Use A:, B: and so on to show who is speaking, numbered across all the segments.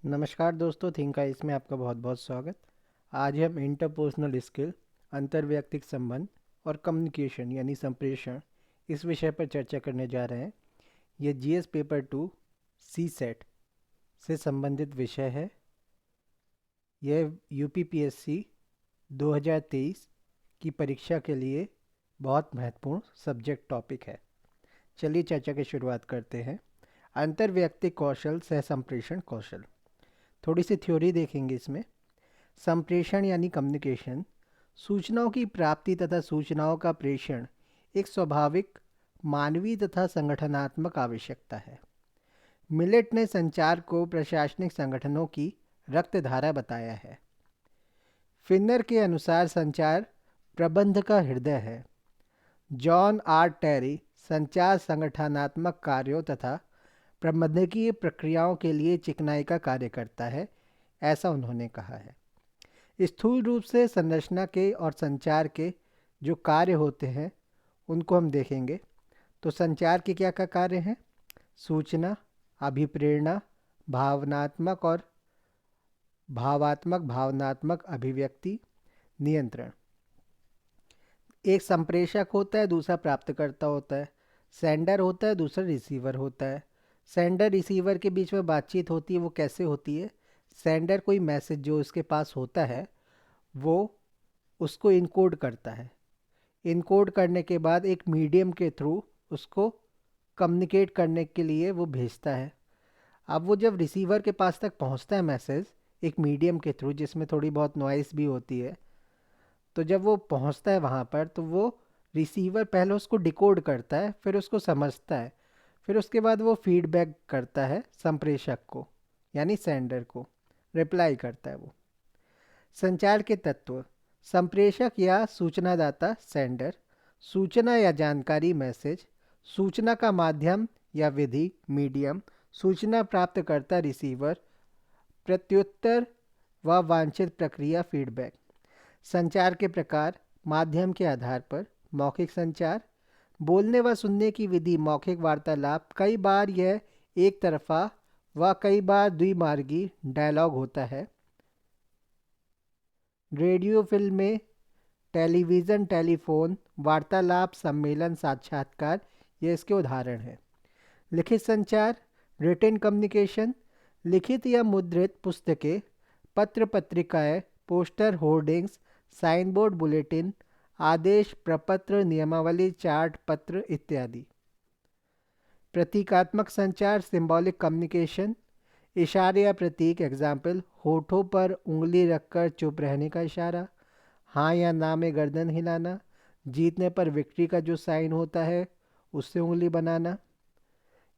A: नमस्कार दोस्तों, think ice में आपका बहुत बहुत स्वागत। आज हम इंटरपर्सनल स्किल, अंतर्वैयक्तिक संबंध और कम्युनिकेशन यानी संप्रेषण इस विषय पर चर्चा करने जा रहे हैं। यह जीएस पेपर 2 सी सेट से संबंधित विषय है। यह यूपीपीएससी 2023 की परीक्षा के लिए बहुत महत्वपूर्ण सब्जेक्ट टॉपिक है। चलिए चर्चा की शुरुआत करते हैं। अंतर्वैयक्तिक कौशल, सह संप्रेषण कौशल। थोड़ी सी थ्योरी देखेंगे इसमें। संप्रेषण यानी कम्युनिकेशन, सूचनाओं की प्राप्ति तथा सूचनाओं का प्रेषण एक स्वाभाविक मानवीय तथा संगठनात्मक आवश्यकता है। मिलेट ने संचार को प्रशासनिक संगठनों की रक्तधारा बताया है। फिनर के अनुसार संचार प्रबंध का हृदय है। जॉन आर टेरी संचार संगठनात्मक कार्यों तथा प्रबंधकीय प्रक्रियाओं के लिए चिकनाई का कार्य करता है, ऐसा उन्होंने कहा है। स्थूल रूप से संरचना के और संचार के जो कार्य होते हैं उनको हम देखेंगे। तो संचार के क्या क्या कार्य हैं? सूचना, अभिप्रेरणा, भावनात्मक और भावनात्मक अभिव्यक्ति, नियंत्रण। एक संप्रेषक होता है, दूसरा प्राप्तकर्ता होता है। सेंडर होता है, दूसरा रिसीवर होता है। सेंडर रिसीवर के बीच में बातचीत होती है, वो कैसे होती है? सेंडर कोई मैसेज जो इसके पास होता है वो उसको इनकोड करता है। इनकोड करने के बाद एक मीडियम के थ्रू उसको कम्युनिकेट करने के लिए वो भेजता है। अब वो जब रिसीवर के पास तक पहुंचता है मैसेज एक मीडियम के थ्रू, जिसमें थोड़ी बहुत नॉइस भी होती है, तो जब वो पहुंचता है वहाँ पर तो वो रिसीवर पहले उसको डिकोड करता है, फिर उसको समझता है, फिर उसके बाद वो फीडबैक करता है संप्रेषक को यानी सेंडर को, रिप्लाई करता है वो। संचार के तत्व: संप्रेषक या सूचनादाता सेंडर, सूचना या जानकारी मैसेज, सूचना का माध्यम या विधि मीडियम, सूचना प्राप्तकर्ता रिसीवर, प्रत्युत्तर व वांछित प्रक्रिया फीडबैक। संचार के प्रकार: माध्यम के आधार पर मौखिक संचार, बोलने व सुनने की विधि मौखिक वार्तालाप, कई बार यह एक तरफा व कई बार द्विमार्गी डायलॉग होता है। रेडियो, फिल्में, टेलीविज़न, टेलीफोन, वार्तालाप, सम्मेलन, साक्षात्कार ये इसके उदाहरण हैं। लिखित संचार, रिटन कम्युनिकेशन, लिखित या मुद्रित पुस्तकें, पत्र पत्रिकाएं, posters, hoardings, sign board, bulletin, आदेश, प्रपत्र, नियमावली, चार्ट, पत्र इत्यादि। प्रतीकात्मक संचार, सिंबॉलिक कम्युनिकेशन, इशारे या प्रतीक, एग्जाम्पल होठों पर उंगली रखकर चुप रहने का इशारा, हाँ या ना में गर्दन हिलाना, जीतने पर विक्ट्री का जो साइन होता है उससे उंगली बनाना।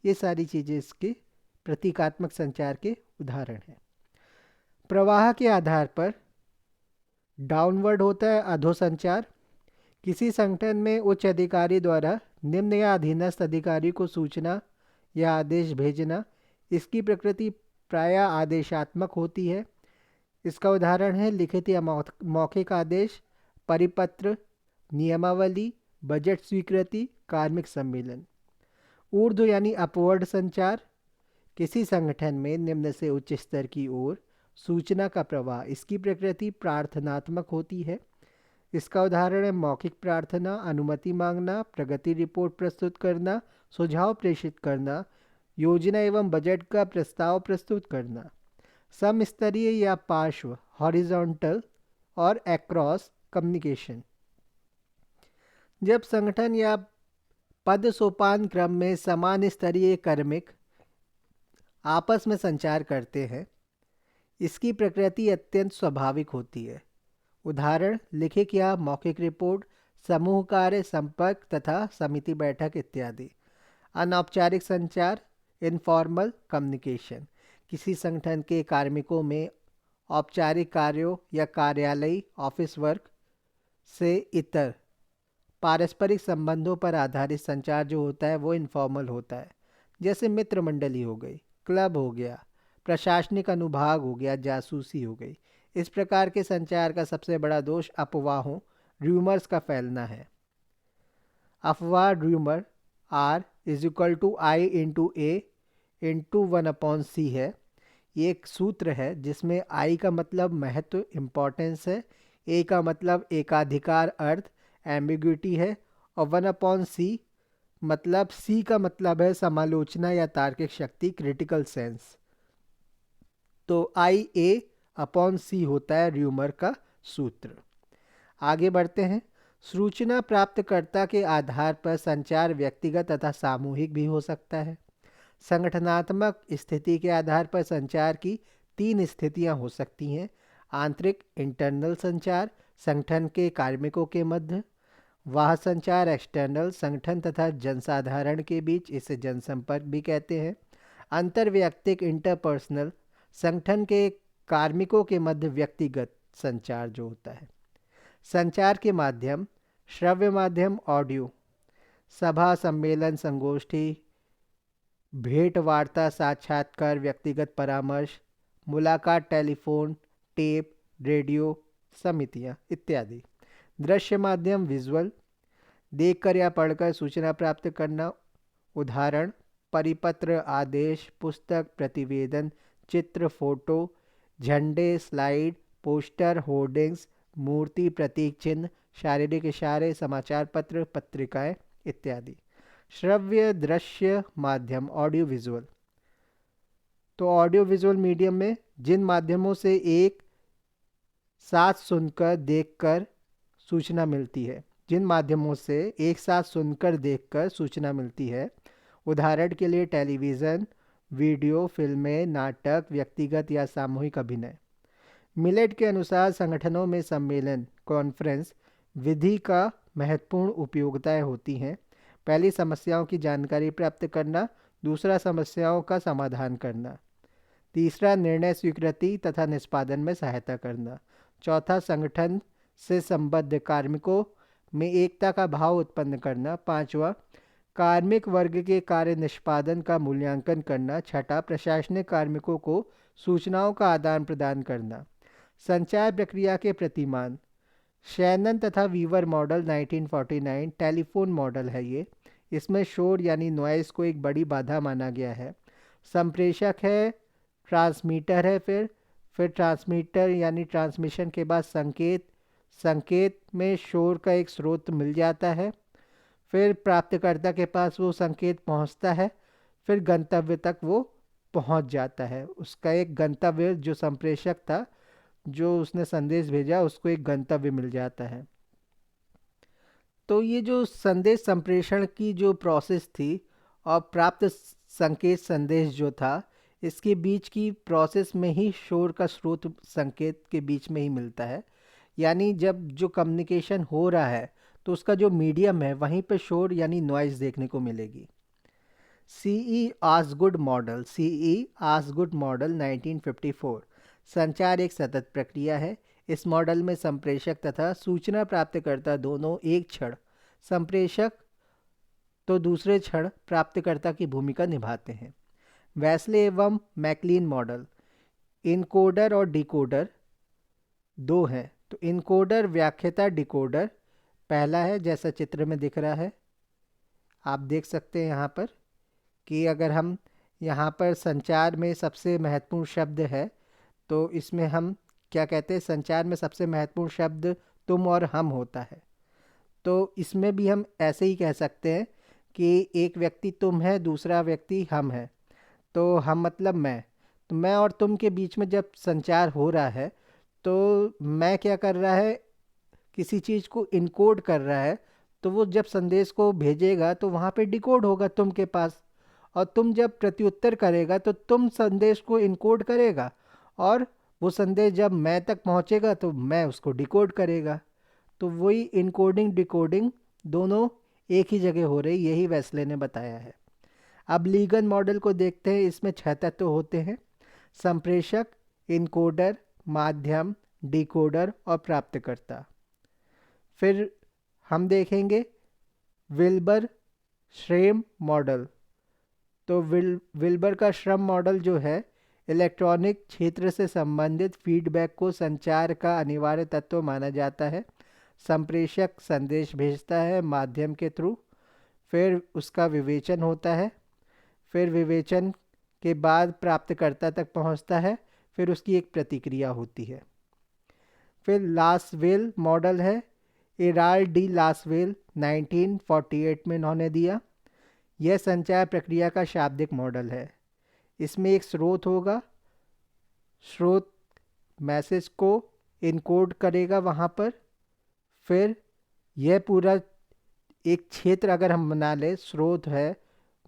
A: ये सारी चीज़ें इसके प्रतीकात्मक संचार के उदाहरण हैं। प्रवाह के आधार पर डाउनवर्ड होता है अधोसंचार, किसी संगठन में उच्च अधिकारी द्वारा निम्न या अधीनस्थ अधिकारी को सूचना या आदेश भेजना। इसकी प्रकृति प्रायः आदेशात्मक होती है। इसका उदाहरण है लिखित या मौखिक आदेश, परिपत्र, नियमावली, बजट स्वीकृति, कार्मिक सम्मेलन। ऊर्ध्व यानी अपवर्ड संचार, किसी संगठन में निम्न से उच्च स्तर की ओर सूचना का प्रवाह। इसकी प्रकृति प्रार्थनात्मक होती है। इसका उदाहरण है मौखिक प्रार्थना, अनुमति मांगना, प्रगति रिपोर्ट प्रस्तुत करना, सुझाव प्रेषित करना, योजना एवं बजट का प्रस्ताव प्रस्तुत करना। समस्तरीय या पार्श्व हॉरिजॉन्टल और एक्रॉस कम्युनिकेशन, जब संगठन या पद सोपान क्रम में समान स्तरीय कार्मिक आपस में संचार करते हैं। इसकी प्रकृति अत्यंत स्वाभाविक होती है। उदाहरण लिखित या मौखिक रिपोर्ट, समूह कार्य, संपर्क तथा समिति बैठक इत्यादि। अनौपचारिक संचार, इनफॉर्मल कम्युनिकेशन, किसी संगठन के कार्मिकों में औपचारिक कार्यों या कार्यालयी ऑफिस वर्क से इतर पारस्परिक संबंधों पर आधारित संचार जो होता है वो इनफॉर्मल होता है। जैसे मित्र मंडली हो गई, क्लब हो गया, प्रशासनिक अनुभाग हो गया, जासूसी हो गई। इस प्रकार के संचार का सबसे बड़ा दोष अफवाहों, र्यूमर्स का फैलना है। अफवाह, rumour, R = I × A × 1/C है। ये एक सूत्र है जिसमें आई का मतलब महत्व इम्पोर्टेंस है, ए का मतलब एकाधिकार अर्थ एम्बिग्विटी है, और 1/c मतलब सी का मतलब है समालोचना या तार्किक शक्ति क्रिटिकल सेंस। तो आई ए अपॉन सी होता है र्यूमर का सूत्र। आगे बढ़ते हैं। सूचना प्राप्तकर्ता के आधार पर संचार व्यक्तिगत तथा सामूहिक भी हो सकता है। संगठनात्मक स्थिति के आधार पर संचार की 3 स्थितियां हो सकती हैं। आंतरिक इंटरनल संचार संगठन के कार्मिकों के मध्य, वाह संचार एक्सटर्नल संगठन तथा जनसाधारण के बीच, इसे जनसंपर्क भी कहते हैं। अंतर्व्यक्तिक इंटरपर्सनल संगठन के कार्मिकों के मध्य व्यक्तिगत संचार जो होता है। संचार के माध्यम श्रव्य माध्यम ऑडियो, सभा सम्मेलन संगोष्ठी, भेंट वार्ता साक्षात्कार व्यक्तिगत परामर्श, मुलाकात टेलीफोन टेप रेडियो समितियाँ इत्यादि। दृश्य माध्यम विजुअल, देखकर या पढ़कर सूचना प्राप्त करना, उदाहरण परिपत्र आदेश पुस्तक प्रतिवेदन चित्र फोटो झंडे स्लाइड पोस्टर होर्डिंग्स मूर्ति प्रतीक चिन्ह शारीरिक इशारे समाचार पत्र पत्रिकाएं इत्यादि। श्रव्य दृश्य माध्यम ऑडियो विजुअल, तो ऑडियो विजुअल मीडियम में जिन माध्यमों से एक साथ सुनकर देखकर सूचना मिलती है, जिन माध्यमों से एक साथ सुनकर देखकर सूचना मिलती है, उदाहरण के लिए टेलीविज़न वीडियो फिल्में नाटक व्यक्तिगत या सामूहिक अभिनय। मिलेट के अनुसार संगठनों में सम्मेलन कॉन्फ्रेंस विधि का महत्वपूर्ण उपयोगिताएं होती हैं। पहली समस्याओं की जानकारी प्राप्त करना, दूसरा समस्याओं का समाधान करना, तीसरा निर्णय स्वीकृति तथा निष्पादन में सहायता करना, चौथा संगठन से संबद्ध कार्मिकों में एकता का भाव उत्पन्न करना, पांचवा कार्मिक वर्ग के कार्य निष्पादन का मूल्यांकन करना, छठा प्रशासनिक कार्मिकों को सूचनाओं का आदान प्रदान करना। संचार प्रक्रिया के प्रतिमान शैनन तथा वीवर मॉडल 1949 टेलीफोन मॉडल है ये। इसमें शोर यानी नॉइस को एक बड़ी बाधा माना गया है। संप्रेषक है, ट्रांसमीटर है, फिर ट्रांसमीटर यानी ट्रांसमिशन के बाद संकेत में शोर का एक स्रोत मिल जाता है, फिर प्राप्तकर्ता के पास वो संकेत पहुंचता है, फिर गंतव्य तक वो पहुंच जाता है। उसका एक गंतव्य जो संप्रेषक था जो उसने संदेश भेजा उसको एक गंतव्य मिल जाता है। तो ये जो संदेश संप्रेषण की जो प्रोसेस थी और प्राप्त संकेत संदेश जो था, इसके बीच की प्रोसेस में ही शोर का स्रोत संकेत के बीच में ही मिलता है। यानी जब जो कम्युनिकेशन हो रहा है तो उसका जो मीडियम है वहीं पे शोर यानी नॉइज़ देखने को मिलेगी। सीई आसगुड मॉडल 1954 संचार एक सतत प्रक्रिया है। इस मॉडल में संप्रेषक तथा सूचना प्राप्तकर्ता दोनों एक क्षण संप्रेषक तो दूसरे क्षण प्राप्तकर्ता की भूमिका निभाते हैं। वेस्ले एवं मैकलीन मॉडल इनकोडर और डिकोडर दो हैं। तो इनकोडर व्याख्याता डिकोडर पहला है, जैसा चित्र में दिख रहा है आप देख सकते हैं यहाँ पर कि अगर हम यहाँ पर संचार में सबसे महत्वपूर्ण शब्द है तो इसमें हम क्या कहते हैं, संचार में सबसे महत्वपूर्ण शब्द तुम और हम होता है। तो इसमें भी हम ऐसे ही कह सकते हैं कि एक व्यक्ति तुम है दूसरा व्यक्ति हम है। तो हम मतलब मैं, तो मैं और तुम के बीच में जब संचार हो रहा है तो मैं क्या कर रहा है, किसी चीज़ को इनकोड कर रहा है, तो वो जब संदेश को भेजेगा तो वहाँ पे डिकोड होगा तुम के पास, और तुम जब प्रत्युत्तर करेगा तो तुम संदेश को इनकोड करेगा और वो संदेश जब मैं तक पहुँचेगा तो मैं उसको डिकोड करेगा। तो वही इनकोडिंग डिकोडिंग दोनों एक ही जगह हो रही, यही वेस्ले ने बताया है। अब लीगन मॉडल को देखते हैं। इसमें 6 तत्व होते हैं: संप्रेषक, इनकोडर, माध्यम, डिकोडर और प्राप्तकर्ता। फिर हम देखेंगे विल्बर श्रम मॉडल। तो विल्बर का श्रम मॉडल जो है इलेक्ट्रॉनिक क्षेत्र से संबंधित फीडबैक को संचार का अनिवार्य तत्व माना जाता है। संप्रेषक संदेश भेजता है माध्यम के थ्रू, फिर उसका विवेचन होता है, फिर विवेचन के बाद प्राप्तकर्ता तक पहुंचता है, फिर उसकी एक प्रतिक्रिया होती है। फिर लासवेल मॉडल है, एराल्ड डी लासवेल 1948 में इन्होंने दिया। यह संचार प्रक्रिया का शाब्दिक मॉडल है। इसमें एक स्रोत होगा, स्रोत मैसेज को इनकोड करेगा वहाँ पर। फिर यह पूरा एक क्षेत्र अगर हम बना लें, स्रोत है,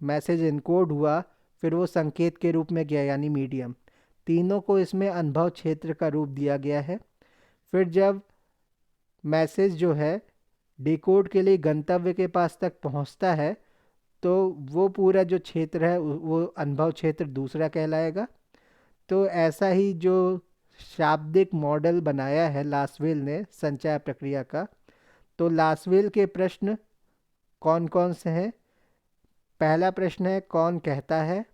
A: मैसेज इनकोड हुआ, फिर वो संकेत के रूप में गया यानी मीडियम, तीनों को इसमें अनुभव क्षेत्र का रूप दिया गया है। फिर जब मैसेज जो है डिकोड के लिए गंतव्य के पास तक पहुंचता है, तो वो पूरा जो क्षेत्र है वो अनुभव क्षेत्र दूसरा कहलाएगा। तो ऐसा ही जो शाब्दिक मॉडल बनाया है लासवेल ने संचार प्रक्रिया का, तो लासवेल के प्रश्न कौन कौन से हैं? पहला प्रश्न है कौन कहता है,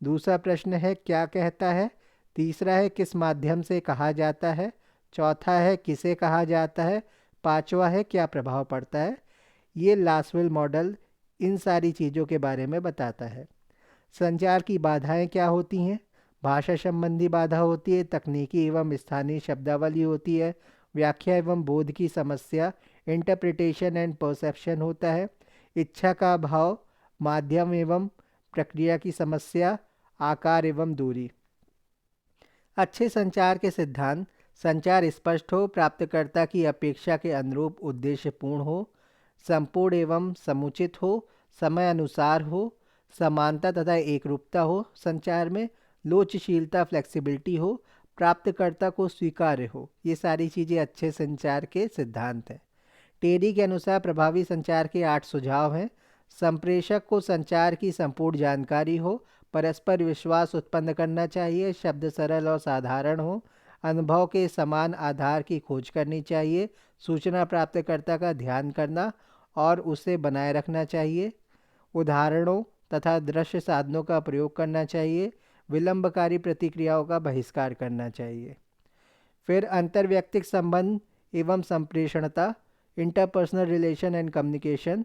A: दूसरा प्रश्न है क्या कहता है, तीसरा है किस माध्यम से कहा जाता है, चौथा है किसे कहा जाता है, पांचवा है क्या प्रभाव पड़ता है। ये लासवेल मॉडल इन सारी चीज़ों के बारे में बताता है। संचार की बाधाएं क्या होती हैं? भाषा संबंधी बाधा होती है, तकनीकी एवं स्थानीय शब्दावली होती है, व्याख्या एवं बोध की समस्या इंटरप्रिटेशन एंड परसेप्शन होता है, इच्छा का अभाव, माध्यम एवं प्रक्रिया की समस्या, आकार एवं दूरी। अच्छे संचार के सिद्धांत: संचार स्पष्ट हो, प्राप्तकर्ता की अपेक्षा के अनुरूप उद्देश्यपूर्ण हो, संपूर्ण एवं समुचित हो, समय अनुसार हो, समानता तथा एकरूपता हो, संचार में लोचशीलता फ्लेक्सिबिलिटी हो, प्राप्तकर्ता को स्वीकार्य हो। ये सारी चीज़ें अच्छे संचार के सिद्धांत हैं। टेरी के अनुसार प्रभावी संचार के 8 सुझाव हैं। संप्रेषक को संचार की संपूर्ण जानकारी हो, परस्पर विश्वास उत्पन्न करना चाहिए, शब्द सरल और साधारण हो, अनुभव के समान आधार की खोज करनी चाहिए, सूचना प्राप्तकर्ता का ध्यान करना और उसे बनाए रखना चाहिए, उदाहरणों तथा दृश्य साधनों का प्रयोग करना चाहिए, विलंबकारी प्रतिक्रियाओं का बहिष्कार करना चाहिए। फिर अंतर्व्यक्तिक संबंध एवं संप्रेषणता, इंटरपर्सनल रिलेशन एंड कम्युनिकेशन।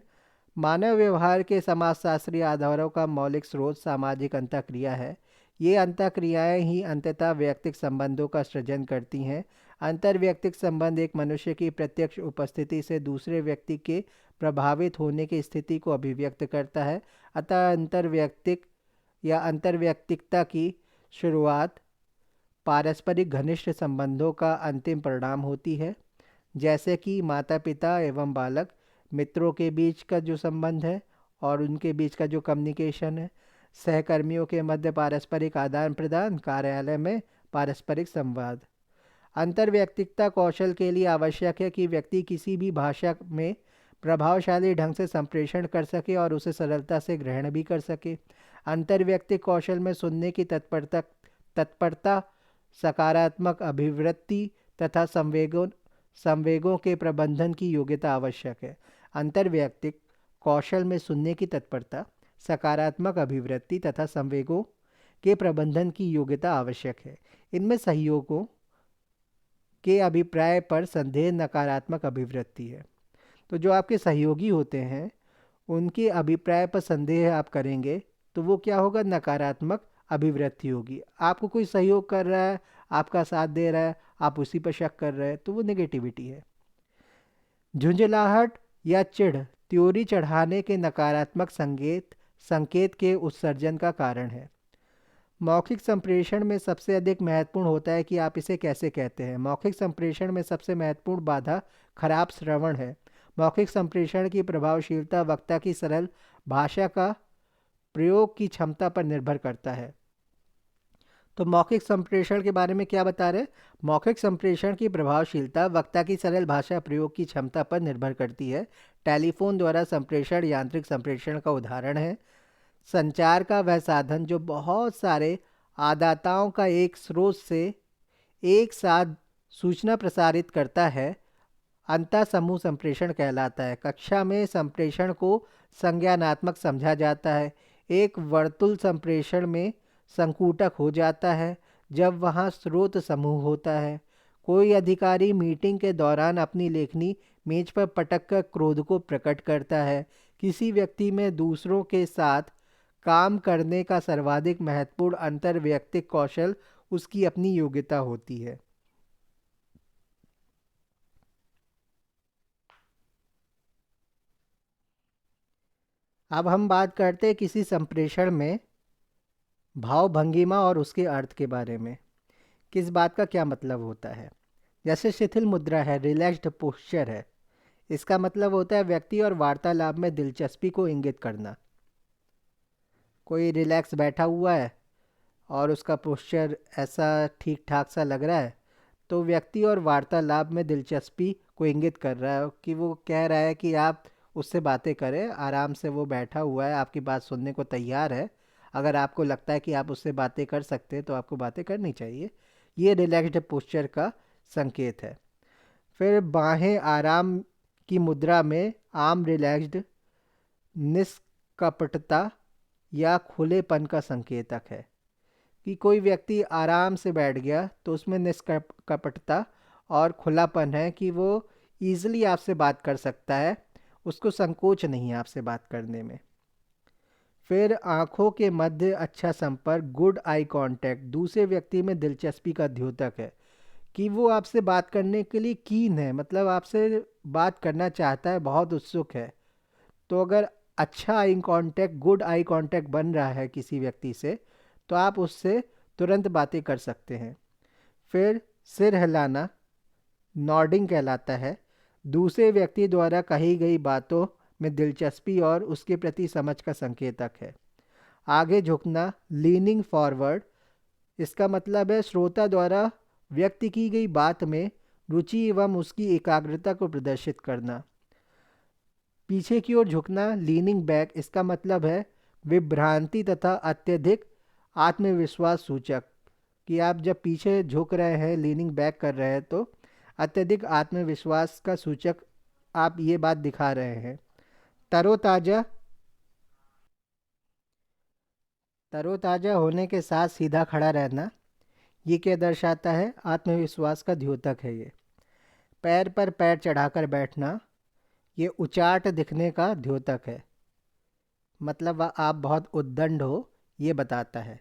A: मानव व्यवहार के समाजशास्त्रीय आधारों का मौलिक स्रोत सामाजिक अंतःक्रिया है। ये अंतःक्रियाएं ही अंततः व्यक्तिक संबंधों का सृजन करती हैं। अंतर्व्यक्तिक संबंध एक मनुष्य की प्रत्यक्ष उपस्थिति से दूसरे व्यक्ति के प्रभावित होने की स्थिति को अभिव्यक्त करता है। अतः अंतर्व्यक्तिक या अंतर्व्यक्तिकता की शुरुआत पारस्परिक घनिष्ठ संबंधों का अंतिम परिणाम होती है, जैसे कि माता पिता एवं बालक, मित्रों के बीच का जो संबंध है और उनके बीच का जो कम्युनिकेशन है, सहकर्मियों के मध्य पारस्परिक आदान प्रदान, कार्यालय में पारस्परिक संवाद। अंतर्व्यक्तिकता कौशल के लिए आवश्यक है कि व्यक्ति किसी भी भाषा में प्रभावशाली ढंग से संप्रेषण कर सके और उसे सरलता से ग्रहण भी कर सके। अंतर्व्यक्तिक कौशल में सुनने की तत्परता, सकारात्मक अभिवृत्ति तथा संवेगों के प्रबंधन की योग्यता आवश्यक है। अंतर्व्यक्तिक कौशल में सुनने की तत्परता, सकारात्मक अभिवृत्ति तथा संवेगों के प्रबंधन की योग्यता आवश्यक है। इनमें सहयोगों के अभिप्राय पर संदेह नकारात्मक अभिवृत्ति है। तो जो आपके सहयोगी होते हैं उनके अभिप्राय पर संदेह आप करेंगे तो वो क्या होगा? नकारात्मक अभिवृत्ति होगी। आपको कोई सहयोग कर रहा है, आपका साथ दे रहा है, आप उसी पर शक कर रहे हैं, तो वो नेगेटिविटी है। झुंझलाहट या चिढ़ त्योरी चढ़ाने के नकारात्मक संकेत के उत्सर्जन का कारण है। मौखिक संप्रेषण में सबसे अधिक महत्वपूर्ण होता है कि आप इसे कैसे कहते हैं। मौखिक संप्रेषण में सबसे महत्वपूर्ण बाधा खराब श्रवण है। मौखिक संप्रेषण की प्रभावशीलता वक्ता की सरल भाषा का प्रयोग की क्षमता पर निर्भर करता है। तो मौखिक संप्रेषण के बारे में क्या बता रहे हैं? मौखिक संप्रेषण की प्रभावशीलता वक्ता की सरल भाषा प्रयोग की क्षमता पर निर्भर करती है। टेलीफोन द्वारा संप्रेषण यांत्रिक संप्रेषण का उदाहरण है। संचार का वह साधन जो बहुत सारे आदाताओं का एक स्रोत से एक साथ सूचना प्रसारित करता है, अंतः समूह संप्रेषण कहलाता है। कक्षा में संप्रेषण को संज्ञानात्मक समझा जाता है। एक वर्तुल संप्रेषण में संकूटक हो जाता है जब वहाँ स्रोत समूह होता है। कोई अधिकारी मीटिंग के दौरान अपनी लेखनी मेज पर पटक कर क्रोध को प्रकट करता है। किसी व्यक्ति में दूसरों के साथ काम करने का सर्वाधिक महत्वपूर्ण अंतर्वैयक्तिक कौशल उसकी अपनी योग्यता होती है। अब हम बात करते हैं किसी संप्रेषण में भाव भंगिमा और उसके अर्थ के बारे में। किस बात का क्या मतलब होता है? जैसे शिथिल मुद्रा है, रिलैक्स्ड पोस्चर है, इसका मतलब होता है व्यक्ति और वार्तालाप में दिलचस्पी को इंगित करना। कोई रिलैक्स बैठा हुआ है और उसका पोस्चर ऐसा ठीक ठाक सा लग रहा है, तो व्यक्ति और वार्तालाप में दिलचस्पी को इंगित कर रहा है कि वो कह रहा है कि आप उससे बातें करें। आराम से वो बैठा हुआ है, आपकी बात सुनने को तैयार है। अगर आपको लगता है कि आप उससे बातें कर सकते हैं तो आपको बातें करनी चाहिए। ये रिलैक्स्ड पोस्चर का संकेत है। फिर बाहें आराम की मुद्रा में आम रिलैक्स्ड निष्कपटता या खुलेपन का संकेतक है कि कोई व्यक्ति आराम से बैठ गया तो उसमें निष्कपटता और खुलापन है कि वो ईजिली आपसे बात कर सकता है, उसको संकोच नहीं है आपसे बात करने में। फिर आंखों के मध्य अच्छा संपर्क, गुड आई कांटेक्ट, दूसरे व्यक्ति में दिलचस्पी का द्योतक है कि वो आपसे बात करने के लिए कीन है, मतलब आपसे बात करना चाहता है, बहुत उत्सुक है। तो अगर अच्छा eye contact, good eye contact बन रहा है किसी व्यक्ति से, तो आप उससे तुरंत बातें कर सकते हैं। फिर सिर हिलाना नॉडिंग कहलाता है। दूसरे व्यक्ति द्वारा कही गई बातों में दिलचस्पी और उसके प्रति समझ का संकेतक है। आगे झुकना लीनिंग फॉरवर्ड, इसका मतलब है श्रोता द्वारा व्यक्त की गई बात में रुचि एवं उसकी एकाग्रता को प्रदर्शित करना। पीछे की ओर झुकना लीनिंग बैक, इसका मतलब है विभ्रांति तथा अत्यधिक आत्मविश्वास सूचक कि आप जब पीछे झुक रहे हैं, लीनिंग बैक कर रहे हैं, तो अत्यधिक आत्मविश्वास का सूचक आप ये बात दिखा रहे हैं। तरोताजा तरोताजा होने के साथ सीधा खड़ा रहना, ये क्या दर्शाता है? आत्मविश्वास का द्योतक है ये। पैर पर पैर चढ़ाकर बैठना, ये उचाट दिखने का द्योतक है, मतलब आप बहुत उद्दंड हो, ये बताता है।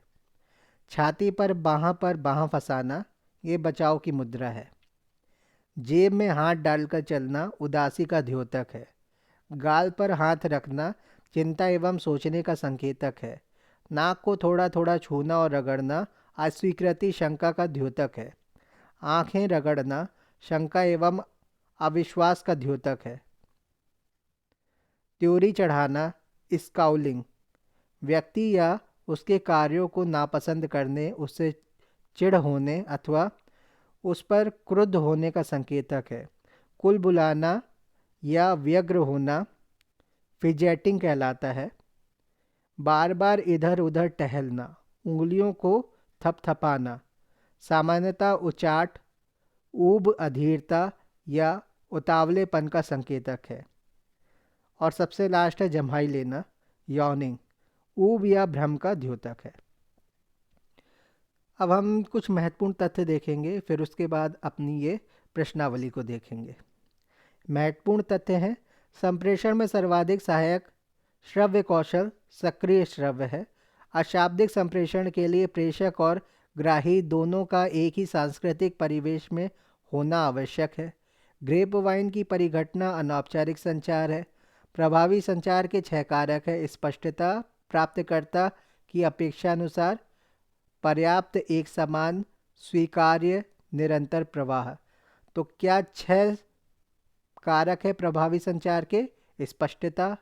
A: छाती पर बाँह फंसाना, ये बचाव की मुद्रा है। जेब में हाथ डालकर चलना उदासी का द्योतक है। गाल पर हाथ रखना चिंता एवं सोचने का संकेतक है। नाक को थोड़ा थोड़ा छूना और रगड़ना अस्वीकृति शंका का द्योतक है। आंखें रगड़ना शंका एवं अविश्वास का द्योतक है। त्योरी चढ़ाना स्काउलिंग, व्यक्ति या उसके कार्यों को नापसंद करने, उससे चिढ़ होने अथवा उस पर क्रुद्ध होने का संकेतक है। कुल बुलाना या व्यग्र होना फिजेटिंग कहलाता है। बार बार इधर उधर टहलना, उंगलियों को थपथपाना, सामान्यतः उचाट, ऊब अधीरता या उतावलेपन का संकेतक है। और सबसे लास्ट है जम्हाई लेना, यॉनिंग, ऊब या भ्रम का द्योतक है। अब हम कुछ महत्वपूर्ण तथ्य देखेंगे, फिर उसके बाद अपनी ये प्रश्नावली को देखेंगे। महत्वपूर्ण तथ्य हैं, संप्रेषण में सर्वाधिक सहायक श्रव्य कौशल सक्रिय श्रव्य है। अशाब्दिक संप्रेषण के लिए प्रेषक और ग्राही दोनों का एक ही सांस्कृतिक परिवेश में होना आवश्यक है। ग्रेप वाइन की परिघटना अनौपचारिक संचार है। प्रभावी संचार के 6 कारक है: स्पष्टता, प्राप्तकर्ता की अपेक्षानुसार, पर्याप्त, एक समान, स्वीकार्य, निरंतर प्रवाह। तो क्या 6 कारक है प्रभावी संचार के? स्पष्टता,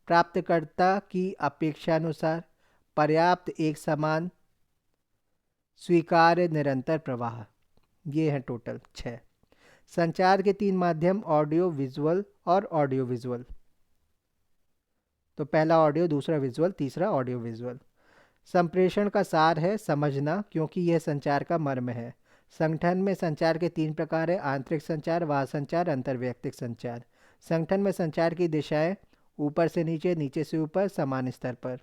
A: प्राप्तकर्ता की अपेक्षानुसार, पर्याप्त, एक समान, स्वीकार्य, निरंतर प्रवाह। ये हैं टोटल 6। संचार के 3 माध्यम ऑडियो विजुअल और ऑडियो विजुअल। तो पहला ऑडियो, दूसरा विजुअल, तीसरा ऑडियो विजुअल। संप्रेषण का सार है समझना, क्योंकि यह संचार का मर्म है। संगठन में संचार के 3 प्रकार है: आंतरिक संचार, वाह संचार, अंतर्वैयक्तिक संचार। संगठन में संचार की दिशाएं ऊपर से नीचे, नीचे से ऊपर, समान स्तर पर।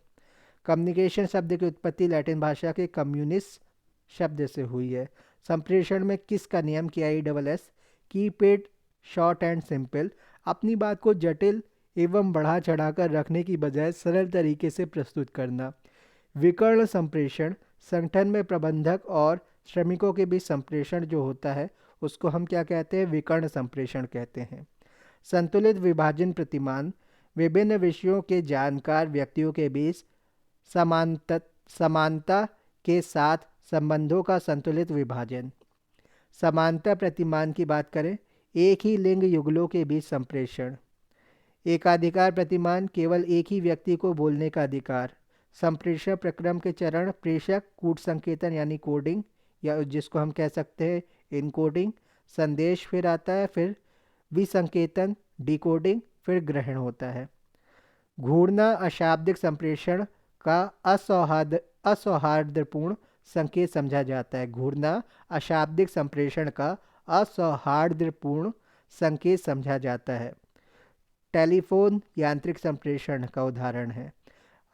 A: कम्युनिकेशन शब्द की उत्पत्ति लैटिन भाषा के कम्युनिस शब्द से हुई है। संप्रेषण में किस का नियम? KISS, keep it short and simple, अपनी बात को जटिल एवं बढ़ा चढ़ाकर रखने की बजाय सरल तरीके से प्रस्तुत करना। विकर्ण संप्रेषण, संगठन में प्रबंधक और श्रमिकों के बीच संप्रेषण जो होता है उसको हम क्या कहते हैं? विकर्ण संप्रेषण कहते हैं। संतुलित विभाजन प्रतिमान, विभिन्न विषयों के जानकार व्यक्तियों के बीच समानता समानता के साथ संबंधों का संतुलित विभाजन। समानता प्रतिमान की बात करें, एक ही लिंग युगलों के बीच संप्रेषण। एकाधिकार प्रतिमान, केवल एक ही व्यक्ति को बोलने का अधिकार। संप्रेषण प्रक्रम के चरण, प्रेषक, कूट संकेतन यानी कोडिंग, या जिसको हम कह सकते हैं इनकोडिंग, संदेश फिर आता है, फिर विसंकेतन डिकोडिंग, फिर ग्रहण होता है। घूर्णा अशाब्दिक संप्रेषण का असौहार्दपूर्ण संकेत समझा जाता है। घूर्णा अशाब्दिक संप्रेषण का असौहार्दपूर्ण संकेत समझा जाता है। टेलीफोन यांत्रिक संप्रेषण का उदाहरण है।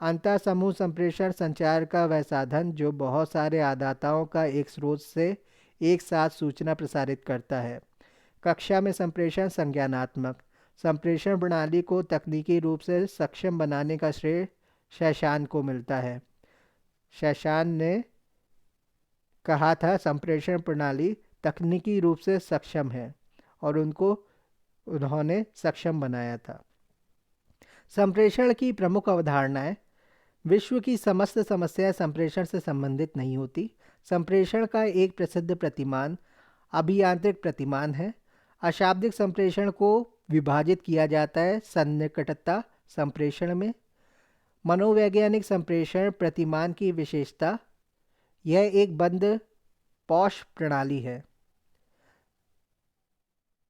A: अंतर समूह संप्रेषण संचार का वह साधन जो बहुत सारे आदाताओं का एक स्रोत से एक साथ सूचना प्रसारित करता है। कक्षा में संप्रेषण संज्ञानात्मक संप्रेषण प्रणाली को तकनीकी रूप से सक्षम बनाने का श्रेय शैशान को मिलता है। शैशान ने कहा था संप्रेषण प्रणाली तकनीकी रूप से सक्षम है और उन्होंने सक्षम बनाया था। संप्रेषण की प्रमुख अवधारणाएं। विश्व की समस्त समस्याएं संप्रेषण से संबंधित नहीं होती। संप्रेषण का एक प्रसिद्ध प्रतिमान अभियांत्रिक प्रतिमान है। अशाब्दिक संप्रेषण को विभाजित किया जाता है सन्निकटता संप्रेषण में। मनोवैज्ञानिक संप्रेषण प्रतिमान की विशेषता, यह एक बंद पॉश प्रणाली है।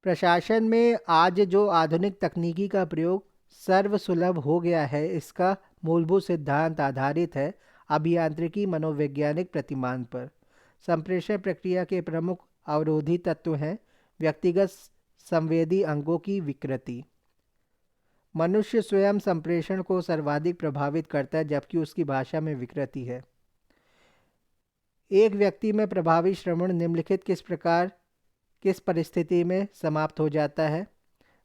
A: प्रशासन में आज जो आधुनिक तकनीकी का प्रयोग सर्वसुलभ हो गया है, इसका मूलभूत सिद्धांत आधारित है अभियांत्रिकी मनोवैज्ञानिक प्रतिमान पर। संप्रेषण प्रक्रिया के प्रमुख अवरोधी तत्व हैं व्यक्तिगत संवेदी अंगों की विकृति। मनुष्य स्वयं संप्रेषण को सर्वाधिक प्रभावित करता है जबकि उसकी भाषा में विकृति है। एक व्यक्ति में प्रभावी श्रवण निम्नलिखित किस परिस्थिति में समाप्त हो जाता है?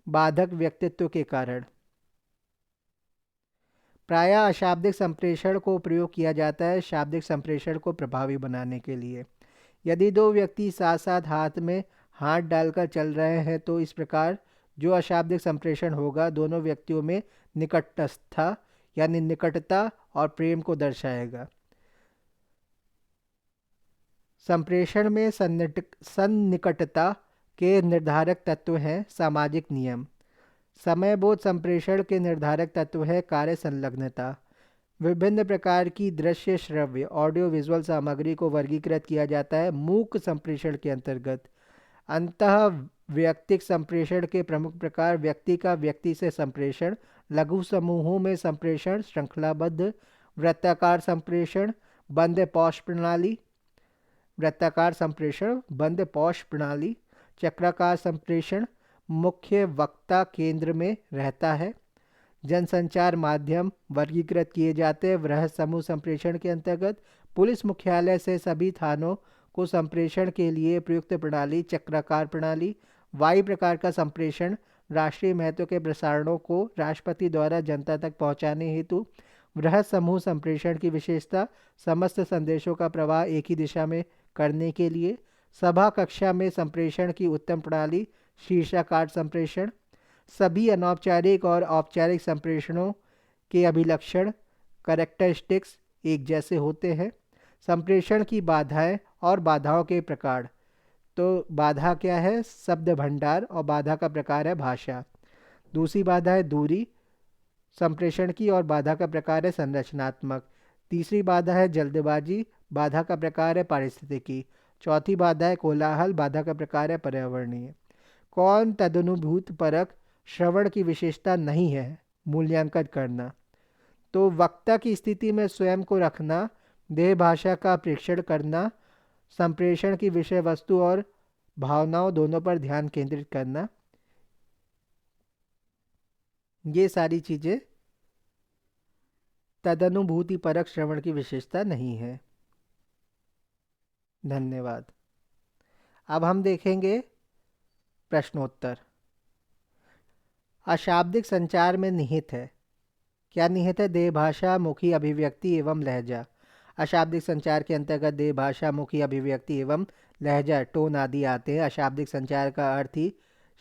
A: बाधक व्यक्तित्व के कारण। प्रायः अशाब्दिक संप्रेषण को प्रयोग किया जाता है शाब्दिक संप्रेषण को प्रभावी बनाने के लिए। यदि दो व्यक्ति साथ साथ हाथ में हाथ डालकर चल रहे हैं तो इस प्रकार जो अशाब्दिक संप्रेषण होगा दोनों व्यक्तियों में निकटस्थता यानी निकटता और प्रेम को दर्शाएगा। संप्रेषण में सन्निकटता के निर्धारक तत्व हैं सामाजिक नियम। समयबोध संप्रेषण के निर्धारक तत्व है कार्य संलग्नता। विभिन्न प्रकार की दृश्य श्रव्य ऑडियो विजुअल सामग्री को वर्गीकृत किया जाता है मूक संप्रेषण के अंतर्गत। अंतः व्यक्तिक संप्रेषण के प्रमुख प्रकार व्यक्ति का व्यक्ति से संप्रेषण, लघु समूहों में संप्रेषण, श्रृंखलाबद्ध, वृत्ताकार संप्रेषण, बंद पॉश प्रणाली, वृत्ताकार संप्रेषण, बंद पॉश प्रणाली, चक्राकार संप्रेषण, मुख्य वक्ता केंद्र में रहता है। जनसंचार माध्यम वर्गीकृत किए जाते हैं वृहद समूह संप्रेषण के अंतर्गत। पुलिस मुख्यालय से सभी थानों को संप्रेषण के लिए प्रयुक्त प्रणाली चक्राकार प्रणाली। वायु प्रकार का संप्रेषण राष्ट्रीय महत्व के प्रसारणों को राष्ट्रपति द्वारा जनता तक पहुंचाने हेतु। वृहद समूह संप्रेषण की विशेषता समस्त संदेशों का प्रवाह एक ही दिशा में करने के लिए। सभा कक्षा में संप्रेषण की उत्तम प्रणाली शीर्षाकार संप्रेषण। सभी अनौपचारिक और औपचारिक संप्रेषणों के अभिलक्षण कैरेक्टरिस्टिक्स एक जैसे होते हैं। संप्रेषण की बाधाएं और बाधाओं के प्रकार। तो बाधा क्या है? शब्द भंडार, और बाधा का प्रकार है भाषा। दूसरी बाधा है दूरी संप्रेषण की और बाधा का प्रकार है संरचनात्मक। तीसरी बाधा है जल्दबाजी, बाधा का प्रकार है पारिस्थितिकी। चौथी बाधा है कोलाहल, बाधा का प्रकार है पर्यावरणीय। कौन तदनुभूत परक श्रवण की विशेषता नहीं है? मूल्यांकन करना। तो वक्ता की स्थिति में स्वयं को रखना, देह भाषा का प्रेक्षण करना, संप्रेषण की विषय वस्तु और भावनाओं दोनों पर ध्यान केंद्रित करना, ये सारी चीज़ें तदनुभूति परक श्रवण की विशेषता नहीं है। धन्यवाद। अब हम देखेंगे प्रश्नोत्तर। अशाब्दिक संचार में निहित है। क्या निहित है? देह भाषा, मुखी अभिव्यक्ति एवं लहजा। अशाब्दिक संचार के अंतर्गत देह भाषा, मुखी अभिव्यक्ति एवं लहजा, टोन आदि आते हैं। अशाब्दिक संचार का अर्थ ही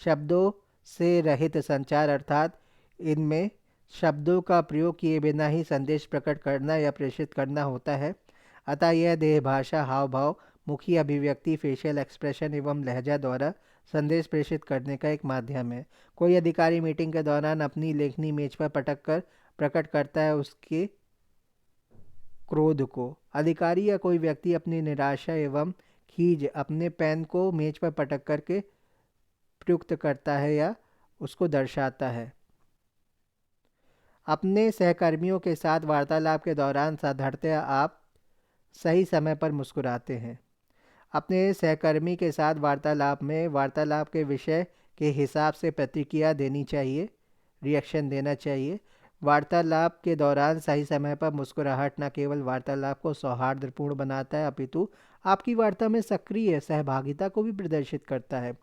A: शब्दों से रहित संचार, अर्थात इनमें शब्दों का प्रयोग किए बिना ही संदेश प्रकट करना या प्रेषित करना होता है। अतः यह देह भाषा, हाव भाव, मुखी अभिव्यक्ति, फेशियल एक्सप्रेशन एवं लहजा द्वारा संदेश प्रेषित करने का एक माध्यम है। कोई अधिकारी मीटिंग के दौरान अपनी लेखनी मेज पर पटक कर प्रकट करता है उसके क्रोध को। अधिकारी या कोई व्यक्ति अपनी निराशा एवं खीज अपने पेन को मेज पर पटक करके प्रयुक्त करता है या उसको दर्शाता है। अपने सहकर्मियों के साथ वार्तालाप के दौरान साधारणतया आप सही समय पर मुस्कुराते हैं। अपने सहकर्मी के साथ वार्तालाप में वार्तालाप के विषय के हिसाब से प्रतिक्रिया देनी चाहिए, रिएक्शन देना चाहिए। वार्तालाप के दौरान सही समय पर मुस्कुराहट न केवल वार्तालाप को सौहार्दपूर्ण बनाता है अपितु आपकी वार्ता में सक्रिय सहभागिता को भी प्रदर्शित करता है।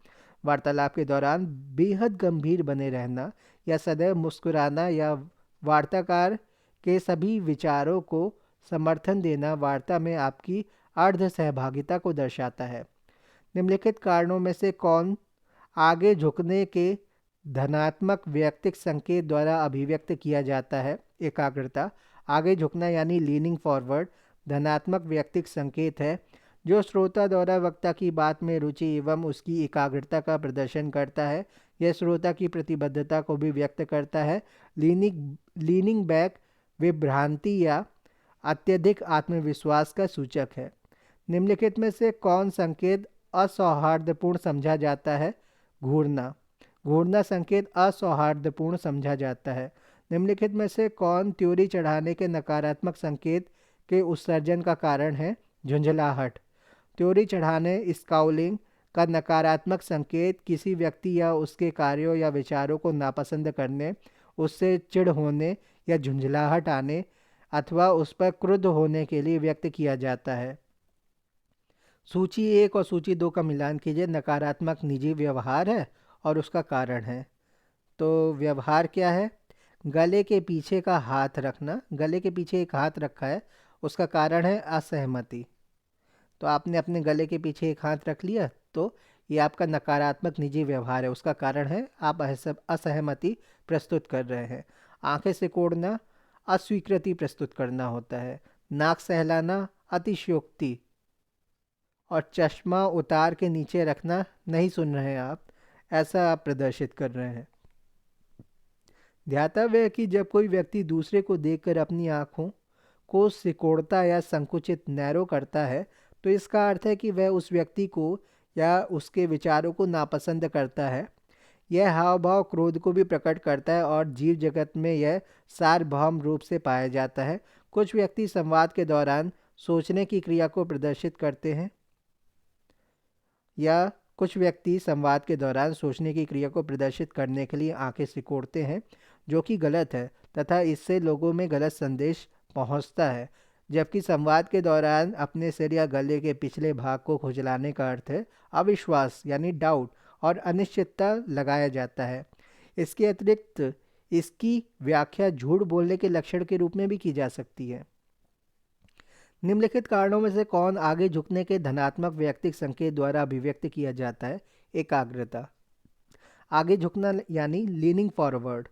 A: वार्तालाप के दौरान बेहद गंभीर बने रहना या सदैव मुस्कुराना या वार्ताकार के सभी विचारों को समर्थन देना वार्ता में आपकी अर्ध सहभागिता को दर्शाता है। निम्नलिखित कारणों में से कौन आगे झुकने के धनात्मक वैयक्तिक संकेत द्वारा अभिव्यक्त किया जाता है? एकाग्रता। आगे झुकना यानी लीनिंग फॉरवर्ड धनात्मक वैयक्तिक संकेत है जो श्रोता द्वारा वक्ता की बात में रुचि एवं उसकी एकाग्रता का प्रदर्शन करता है। यह श्रोता की प्रतिबद्धता को भी व्यक्त करता है। लीनिंग बैक विभ्रांति या अत्यधिक आत्मविश्वास का सूचक है। निम्नलिखित में से कौन संकेत असौहार्दपूर्ण समझा जाता है? घूरना। घूरना संकेत असौहार्दपूर्ण समझा जाता है। निम्नलिखित में से कौन त्योरी चढ़ाने के नकारात्मक संकेत के उत्सर्जन का कारण है? झुंझलाहट। त्योरी चढ़ाने स्काउलिंग का नकारात्मक संकेत किसी व्यक्ति या उसके कार्यों या विचारों को नापसंद करने, उससे चिढ़ होने या झुंझलाहट आने अथवा उस पर क्रुद्ध होने के लिए व्यक्त किया जाता है। सूची 1 और सूची 2 का मिलान कीजिए। नकारात्मक निजी व्यवहार है और उसका कारण है। तो व्यवहार क्या है? गले के पीछे का हाथ रखना। गले के पीछे एक हाथ रखा है, उसका कारण है असहमति। तो आपने अपने गले के पीछे एक हाथ रख लिया तो ये आपका नकारात्मक निजी व्यवहार है, उसका कारण है आप असहमति प्रस्तुत कर रहे हैं। आंखें सिकोड़ना अस्वीकृति प्रस्तुत करना होता है। नाक सहलाना अतिशयोक्ति और चश्मा उतार के नीचे रखना नहीं सुन रहे हैं आप, ऐसा आप प्रदर्शित कर रहे हैं। ध्यातव्य है कि जब कोई व्यक्ति दूसरे को देखकर अपनी आँखों को सिकोड़ता या संकुचित नैरो करता है तो इसका अर्थ है कि वह उस व्यक्ति को या उसके विचारों को नापसंद करता है। यह हाव भाव क्रोध को भी प्रकट करता है और जीव जगत में यह सार्वभौम रूप से पाया जाता है। कुछ व्यक्ति संवाद के दौरान सोचने की क्रिया को प्रदर्शित करते हैं या कुछ व्यक्ति संवाद के दौरान सोचने की क्रिया को प्रदर्शित करने के लिए आंखें सिकोड़ते हैं, जो कि गलत है तथा इससे लोगों में गलत संदेश पहुंचता है। जबकि संवाद के दौरान अपने सिर या गले के पिछले भाग को खुजलाने का अर्थ है अविश्वास यानी डाउट और अनिश्चितता लगाया जाता है। इसके अतिरिक्त इसकी व्याख्या झूठ बोलने के लक्षण के रूप में भी की जा सकती है। निम्नलिखित कारणों में से कौन आगे झुकने के धनात्मक वैयक्तिक संकेत द्वारा अभिव्यक्त किया जाता है? एकाग्रता। आगे झुकना यानी लीनिंग फॉरवर्ड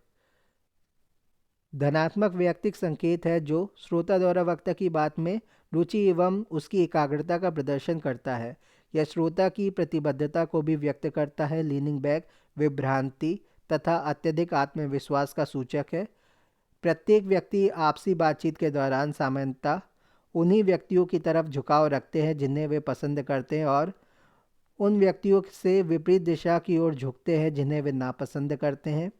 A: धनात्मक वैयक्तिक संकेत है जो श्रोता द्वारा वक्ता की बात में रुचि एवं उसकी एकाग्रता का प्रदर्शन करता है। यह श्रोता की प्रतिबद्धता को भी व्यक्त करता है। लीनिंग बैक विभ्रांति तथा अत्यधिक आत्मविश्वास का सूचक है। प्रत्येक व्यक्ति आपसी बातचीत के दौरान सामान्यतः उन्हीं व्यक्तियों की तरफ झुकाव रखते हैं जिन्हें वे पसंद करते हैं और उन व्यक्तियों से विपरीत दिशा की ओर झुकते हैं जिन्हें वे नापसंद करते हैं।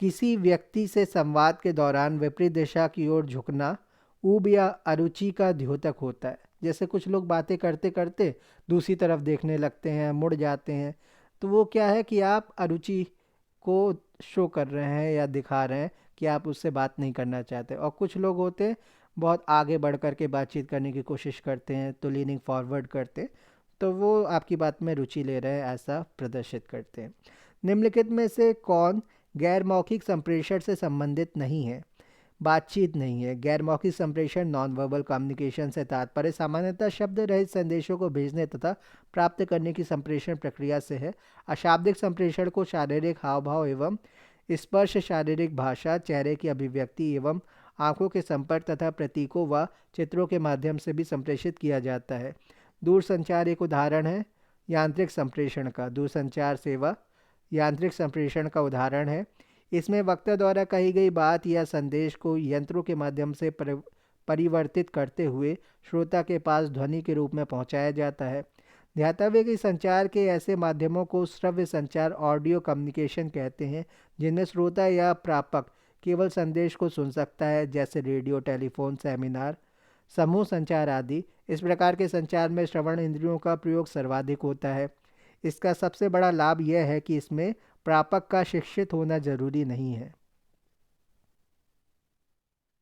A: किसी व्यक्ति से संवाद के दौरान विपरीत दिशा की ओर झुकना ऊब या अरुचि का द्योतक होता है। जैसे कुछ लोग बातें करते करते दूसरी तरफ देखने लगते हैं, मुड़ जाते हैं, तो वो क्या है कि आप अरुचि को शो कर रहे हैं या दिखा रहे हैं कि आप उससे बात नहीं करना चाहते। और कुछ लोग होते हैं बहुत आगे बढ़ कर के बातचीत करने की कोशिश करते हैं, तो लीनिंग फॉरवर्ड करते हैं, तो वो आपकी बात में रुचि ले रहे हैं ऐसा प्रदर्शित करते हैं। निम्नलिखित में से कौन गैर मौखिक संप्रेषण से संबंधित नहीं है, बातचीत नहीं है। गैर मौखिक संप्रेषण नॉन वर्बल कम्युनिकेशन से तात्पर्य सामान्यतः शब्द रहित संदेशों को भेजने तथा प्राप्त करने की संप्रेषण प्रक्रिया से है। अशाब्दिक संप्रेषण को शारीरिक हाव भाव एवं स्पर्श, शारीरिक भाषा, चेहरे की अभिव्यक्ति एवं आंखों के संपर्क तथा प्रतीकों व चित्रों के माध्यम से भी संप्रेषित किया जाता है। दूरसंचार एक उदाहरण है यांत्रिक संप्रेषण का। दूरसंचार सेवा यांत्रिक संप्रेषण का उदाहरण है। इसमें वक्ता द्वारा कही गई बात या संदेश को यंत्रों के माध्यम से परिवर्तित करते हुए श्रोता के पास ध्वनि के रूप में पहुंचाया जाता है। ध्यातव्य कि संचार के ऐसे माध्यमों को श्रव्य संचार ऑडियो कम्युनिकेशन कहते हैं, जिनमें श्रोता या प्रापक केवल संदेश को सुन सकता है, जैसे रेडियो, टेलीफोन, सेमिनार, समूह संचार आदि। इस प्रकार के संचार में श्रवण इंद्रियों का प्रयोग सर्वाधिक होता है। इसका सबसे बड़ा लाभ यह है कि इसमें प्रापक का शिक्षित होना जरूरी नहीं है।